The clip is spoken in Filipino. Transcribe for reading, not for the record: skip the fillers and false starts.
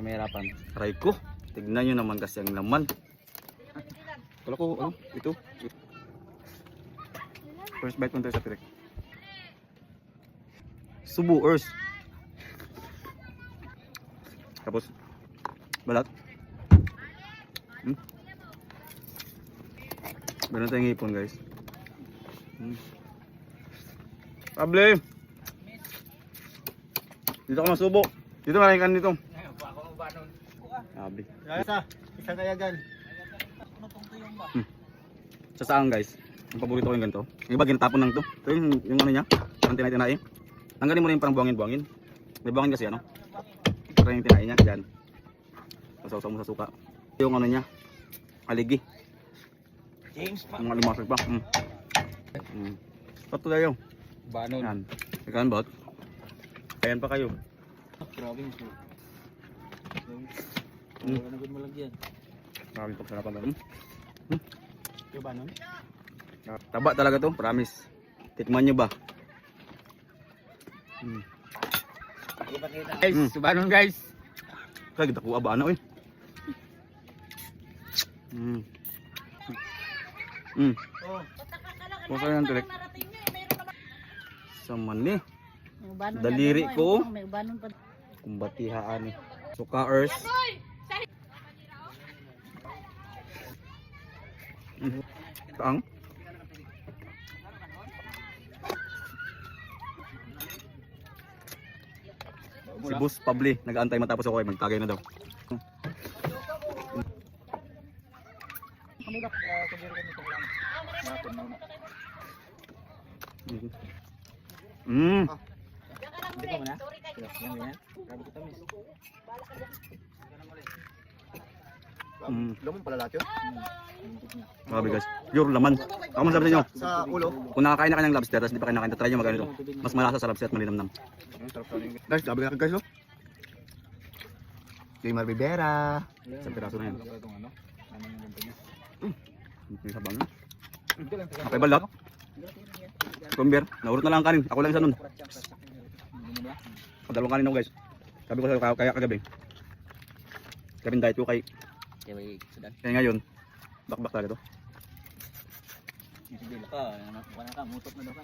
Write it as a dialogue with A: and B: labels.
A: may hirapan.
B: Aray ko. Tignan nyo naman kasi ang laman. Kala ko, ano, ito. First bite mo tayo sa pirek. Subo, Ers. Tapos, balat. Meron tayong hipon, guys. Pable! Dito ka masubo. Dito maraming kan dito. Sabi.
A: Isa kaya gan.
B: Sa saan, guys? Ang paborito ko yung ganito. Yung iba ginatapon lang to. Ito yung ano niya. Parang tinay-tinay. Tanggalin mo na yung parang buwangin-buwangin. May buwangin kasi ano. Parang yung tinay niya. Diyan. Pasaw-saw mo sa suka. Yung ano niya. Aligi.
A: James pa.
B: Mga limasag pa. Pato tayo.
A: Banon.
B: Yan. Ikaw bot. Ayan pa kayo.
A: Grabe yung suka. Nagod mo lang yan.
B: Maraming pagsarapan tayo.
A: Yung banon?
B: Taba talaga to. Promise. Tikman nyo ba?
A: Guys, banon guys.
B: Kaya kita kuha ba ano eh. Kung saan yung tulik. Sa mani. Daliri ko. Kumbatihaan eh. Suka Ers. Kaang. Si Boss Pabli, nag-aantay matapos ako ay magtagay na daw.
A: Hindi ko muna. Yan ganyan. Grabe ko tamis.
C: Lamang pala lahat yun?
B: Grabe guys. Pure laman. Ako masabi sa inyo.
C: Sa ulo?
B: Kung nakakain na kayo ng lobster, tapos di pa kayo nakakain, try nyo magano ito. Mas malasa sa lobster at malinamnam.
C: Guys, sabi ka guys, no? Jaymar Rivera.
B: Isang piraso na yan.
A: Ano? Ano yung ganito niya?
B: May sabang na. Okay ba lahat? Kumbier, naurot na lang ang kanin. Ako lang isa nun. Dalawang kanin ako guys. Sabi ko sa'yo kaya kagabi. Kaya diet ko kay. Kaya ngayon, bakbak talaga to.
A: Sigil ka, mutot na daw ka.